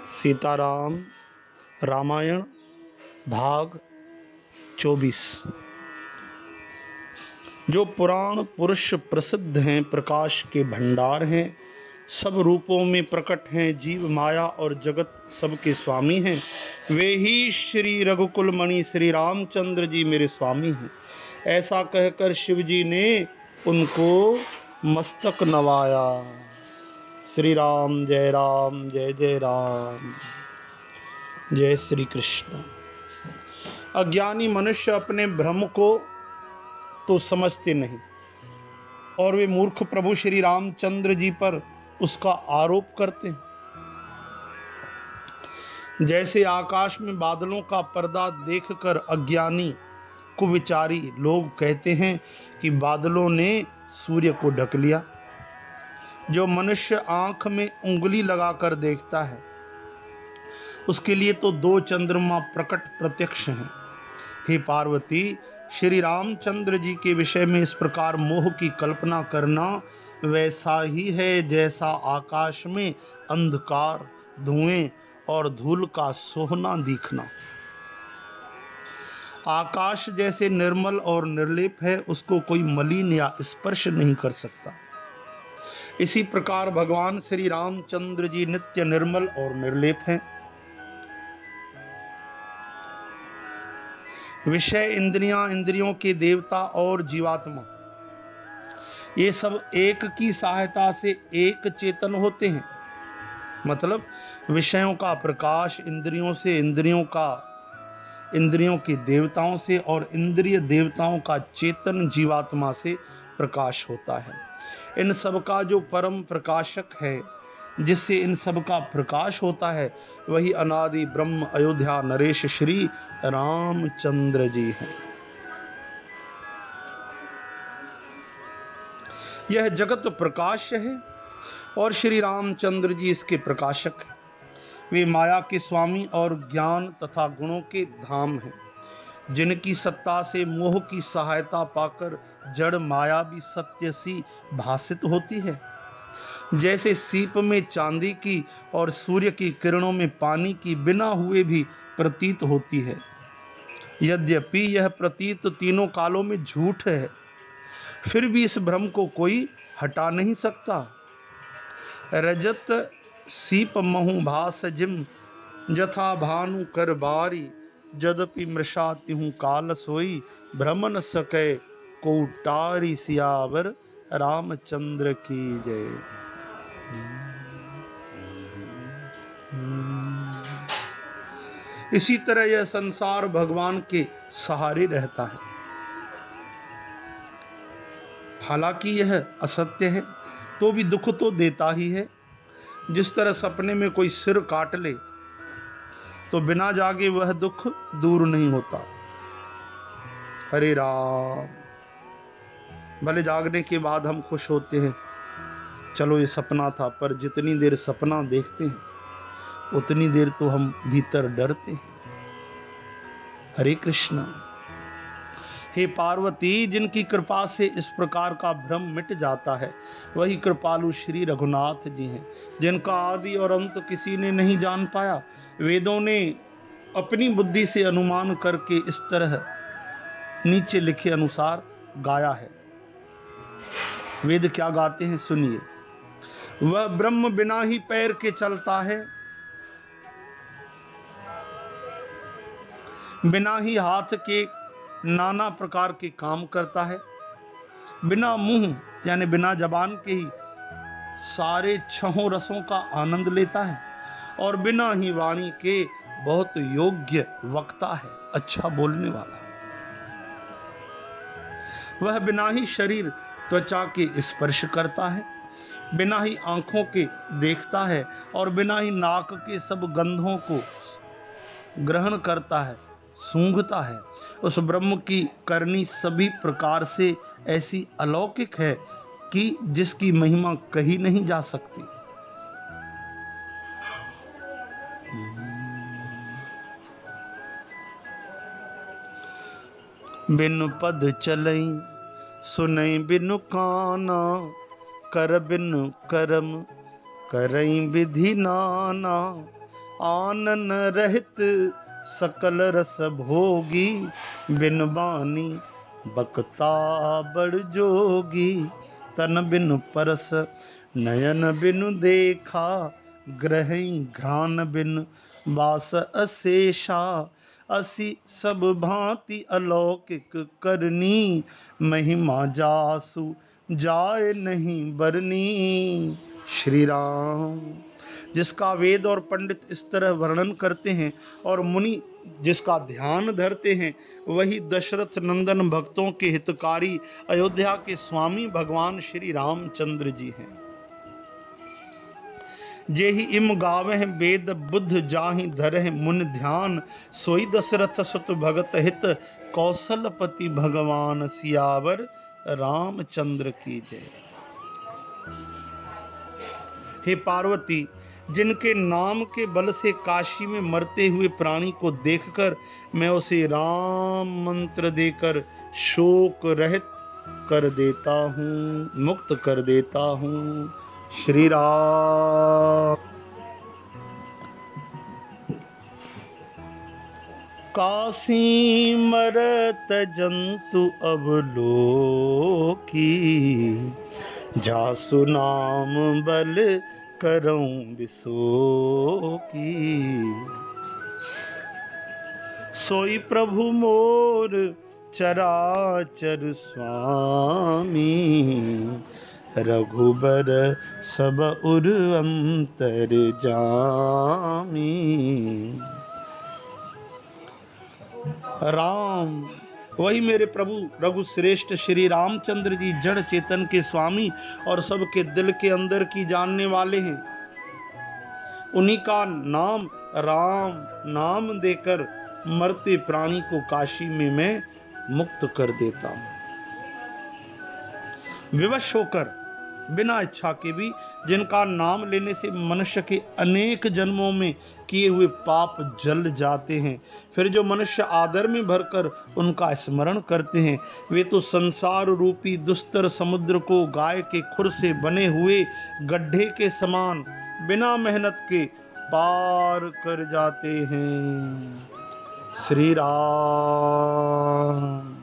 सीताराम रामायण भाग 24। जो पुराण पुरुष प्रसिद्ध हैं, प्रकाश के भंडार हैं, सब रूपों में प्रकट हैं, जीव माया और जगत सबके स्वामी हैं, वे ही श्री रघुकुल मणि श्री रामचंद्र जी मेरे स्वामी हैं। ऐसा कहकर शिव जी ने उनको मस्तक नवाया। श्री राम जय जय राम, जय श्री कृष्ण। अज्ञानी मनुष्य अपने भ्रम को तो समझते नहीं और वे मूर्ख प्रभु श्री रामचंद्र जी पर उसका आरोप करते हैं। जैसे आकाश में बादलों का पर्दा देखकर अज्ञानी कुविचारी लोग कहते हैं कि बादलों ने सूर्य को ढक लिया। जो मनुष्य आंख में उंगली लगाकर देखता है, उसके लिए तो दो चंद्रमा प्रकट प्रत्यक्ष हैं। हे पार्वती, श्री रामचंद्र जी के विषय में इस प्रकार मोह की कल्पना करना वैसा ही है जैसा आकाश में अंधकार, धुएं और धूल का सोहना दिखना। आकाश जैसे निर्मल और निर्लेप है, उसको कोई मलिन या स्पर्श नहीं कर सकता। इसी प्रकार भगवान श्री रामचंद्र जी नित्य निर्मल और निर्लेप हैं। विषय इंद्रियां, इंद्रियों के देवता और जीवात्मा, ये सब एक की सहायता से एक चेतन होते हैं। मतलब विषयों का प्रकाश इंद्रियों से, इंद्रियों के देवताओं से और इंद्रिय देवताओं का चेतन जीवात्मा से प्रकाश होता है। इन सब का जो परम प्रकाशक है, जिससे इन सब का प्रकाश होता है, वही अनादि ब्रह्म अयोध्या नरेश श्री रामचंद्र जी हैं। यह जगत प्रकाश है और श्री रामचंद्र जी इसके प्रकाशक हैं। वे माया के स्वामी और ज्ञान तथा गुणों के धाम हैं, जिनकी सत्ता से मोह की सहायता पाकर जड़ माया भी सत्य सी भासित होती है। जैसे सीप में चांदी की और सूर्य की किरणों में पानी की बिना हुए भी प्रतीत होती है। यद्यपि यह प्रतीत तीनों कालों में झूठ है, फिर भी इस भ्रम को कोई हटा नहीं सकता। रजत सीप महु भास जिम, जथा भानु कर बारी, जदपि मृषा तिहु काल सोई, भ्रम न सके को टारी, सियावर रामचंद्र की जय। इसी तरह यह संसार भगवान के सहारे रहता है। हालांकि यह असत्य है तो भी दुख तो देता ही है। जिस तरह सपने में कोई सिर काट ले तो बिना जागे वह दुख दूर नहीं होता। हरे राम। भले जागने के बाद हम खुश होते हैं, चलो ये सपना था, पर जितनी देर सपना देखते हैं उतनी देर तो हम भीतर डरते हैं। हरे कृष्ण। हे पार्वती, जिनकी कृपा से इस प्रकार का भ्रम मिट जाता है, वही कृपालु श्री रघुनाथ जी हैं, जिनका आदि और अंत किसी ने नहीं जान पाया। वेदों ने अपनी बुद्धि से अनुमान करके इस तरह नीचे लिखे अनुसार गाया है। वेद क्या गाते हैं, सुनिए। वह ब्रह्म बिना ही पैर के चलता है, बिना ही हाथ के नाना प्रकार के काम करता है, बिना मुंह यानी बिना जबान के ही सारे छहों रसों का आनंद लेता है, और बिना ही वाणी के बहुत योग्य वक्ता है, अच्छा बोलने वाला। वह बिना ही शरीर त्वचा के स्पर्श करता है, बिना ही आंखों के देखता है, और बिना ही नाक के सब गंधों को ग्रहण करता है, सूंघता है। उस ब्रह्म की करनी सभी प्रकार से ऐसी अलौकिक है कि जिसकी महिमा कही नहीं जा सकती। बिनु पद चलई सुनई बिनु काना, कर बिनु करम करई विधि नाना, आनन रहित सकल रस भोगी, बिन बानी बकता बड़ जोगी। तन बिन परस नयन बिनु देखा, ग्रही घ्राण बिन वास अशेषा। असी सब भांति अलौकिक करनी, महिमा जासु जाए नहीं बरनी। श्री राम। जिसका वेद और पंडित इस तरह वर्णन करते हैं और मुनि जिसका ध्यान धरते हैं, वही दशरथ नंदन भक्तों के हितकारी अयोध्या के स्वामी भगवान श्री रामचंद्र जी हैं। जेहि इम गावह वेद बुद्ध, जाहि धरह मुनि ध्यान। सोई दशरथ सुत भगत हित, कौशलपति भगवान सियावर रामचंद्र की जय। हे पार्वती, जिनके नाम के बल से काशी में मरते हुए प्राणी को देखकर मैं उसे राम मंत्र देकर शोक रहित कर देता हूँ, मुक्त कर देता हूँ। श्री राम। काशी मरत जंतु अवलोकी, जासु नाम बल करऊं बिसोकी। सोई प्रभु मोर चराचर स्वामी, रघुबर सब उर अंतर जामी। राम, वही मेरे प्रभु रघु श्रेष्ठ श्री रामचंद्र जी जड़ चेतन के स्वामी और सबके दिल के अंदर की जानने वाले हैं। उन्हीं का नाम राम नाम देकर मरते प्राणी को काशी में मैं मुक्त कर देता हूं। विवश होकर बिना इच्छा के भी जिनका नाम लेने से मनुष्य के अनेक जन्मों में किए हुए पाप जल जाते हैं, फिर जो मनुष्य आदर में भरकर उनका स्मरण करते हैं, वे तो संसार रूपी दुस्तर समुद्र को गाय के खुर से बने हुए गड्ढे के समान बिना मेहनत के पार कर जाते हैं। श्री राम।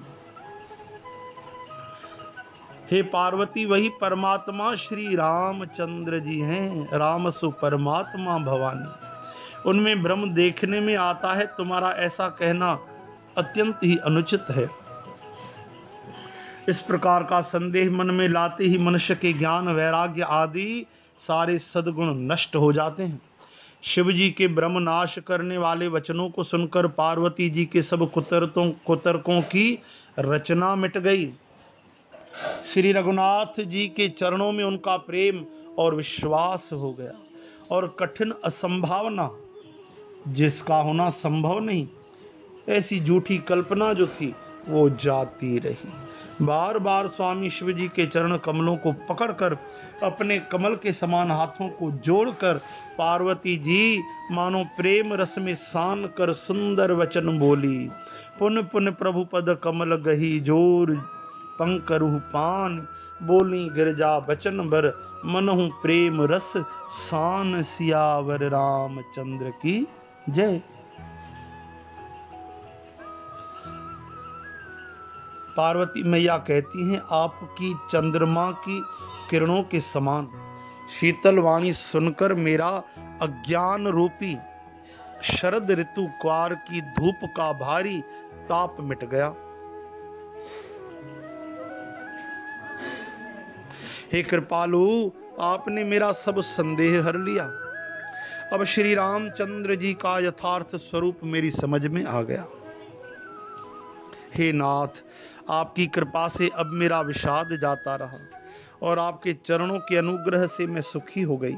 हे पार्वती, वही परमात्मा श्री रामचंद्र जी हैं। राम सु परमात्मा भवानी। उनमें भ्रम देखने में आता है, तुम्हारा ऐसा कहना अत्यंत ही अनुचित है। इस प्रकार का संदेह मन में लाते ही मनुष्य के ज्ञान वैराग्य आदि सारे सद्गुण नष्ट हो जाते हैं। शिव जी के ब्रह्म नाश करने वाले वचनों को सुनकर पार्वती जी के सब कुतर्कों की रचना मिट गई। श्री रघुनाथ जी के चरणों में उनका प्रेम और विश्वास हो गया और कठिन असंभावना जिसका होना संभव नहीं, ऐसी झूठी कल्पना जो थी वो जाती रही। बार बार स्वामी शिव जी के चरण कमलों को पकड़कर अपने कमल के समान हाथों को जोड़कर पार्वती जी मानो प्रेम रस में सान कर सुंदर वचन बोली। पुन पुन प्रभु पद कमल गही जोर, पंकरुह पान बोली गिरजा बचन बर। मनहु प्रेम रस सान, सियावर रामचंद्र की जय। पार्वती मैया कहती हैं, आपकी चंद्रमा की किरणों के समान शीतल वाणी सुनकर मेरा अज्ञान रूपी शरद ऋतु क्वार की धूप का भारी ताप मिट गया। हे कृपालु, आपने मेरा सब संदेह हर लिया। अब श्री रामचंद्र जी का यथार्थ स्वरूप मेरी समझ में आ गया। हे नाथ, आपकी कृपा से अब मेरा विषाद जाता रहा और आपके चरणों के अनुग्रह से मैं सुखी हो गई।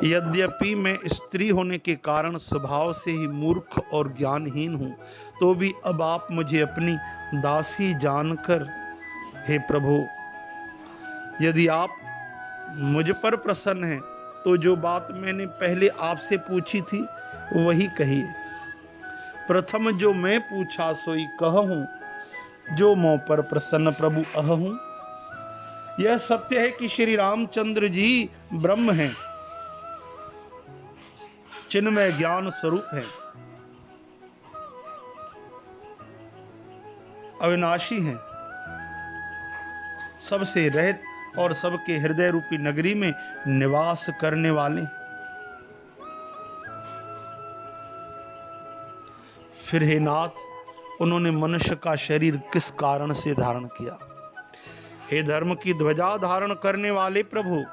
यद्यपि मैं स्त्री होने के कारण स्वभाव से ही मूर्ख और ज्ञानहीन हूँ, तो भी अब आप मुझे अपनी दासी जानकर, हे प्रभु, यदि आप मुझ पर प्रसन्न हैं तो जो बात मैंने पहले आपसे पूछी थी वही कहिए। प्रथम जो मैं पूछा सोई कहूं, जो मोह पर प्रसन्न प्रभु अहूं। यह सत्य है कि श्री रामचंद्र जी ब्रह्म हैं, चिन्मय ज्ञान स्वरूप हैं, अविनाशी हैं, सबसे रहित और सबके हृदय रूपी नगरी में निवास करने वाले। फिर हे नाथ, उन्होंने मनुष्य का शरीर किस कारण से धारण किया? हे धर्म की ध्वजा धारण करने वाले प्रभु,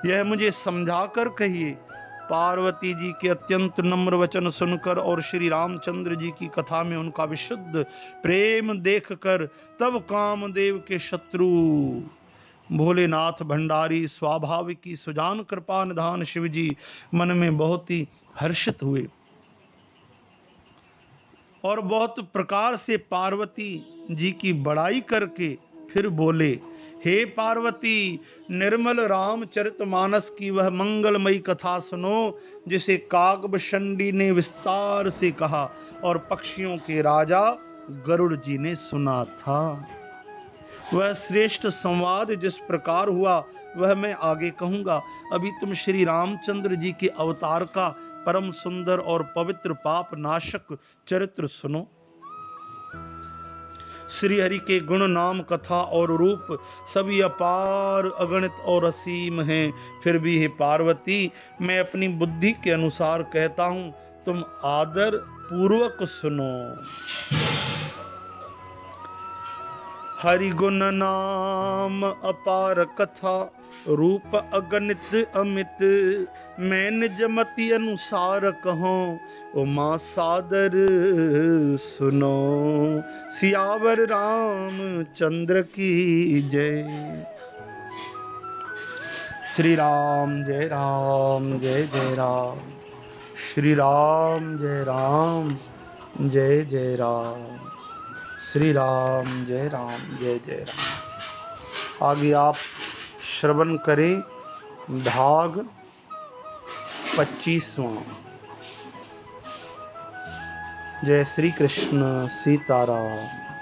यह मुझे समझा कर कहिए। पार्वती जी के अत्यंत नम्र वचन सुनकर और श्री रामचंद्र जी की कथा में उनका विशुद्ध प्रेम देखकर तब कामदेव के शत्रु भोलेनाथ भंडारी स्वाभाविकी सुजान कृपा निधान शिव जी मन में बहुत ही हर्षित हुए और बहुत प्रकार से पार्वती जी की बड़ाई करके फिर बोले, हे पार्वती, निर्मल रामचरितमानस की वह मंगलमयी कथा सुनो जिसे काकभषणी ने विस्तार से कहा और पक्षियों के राजा गरुड़ जी ने सुना था। वह श्रेष्ठ संवाद जिस प्रकार हुआ वह मैं आगे कहूंगा। अभी तुम श्री रामचंद्र जी के अवतार का परम सुंदर और पवित्र पाप नाशक चरित्र सुनो। श्री हरि के गुण नाम कथा और रूप सभी अपार अगणित और असीम हैं। फिर भी हे पार्वती, मैं अपनी बुद्धि के अनुसार कहता हूं, तुम आदर पूर्वक सुनो। हरि गुण नाम अपार कथा, रूप अगणित अमित, मैं निज मति अनुसार कहूं, उमा सादर सुनो। सियावर रामचंद्र की जय। श्री राम जय राम जय जय राम, श्री राम जय राम जय जय राम, श्री राम जय जय राम। आगे आप श्रवण करें भाग 25वां। जय श्री कृष्ण सीताराम।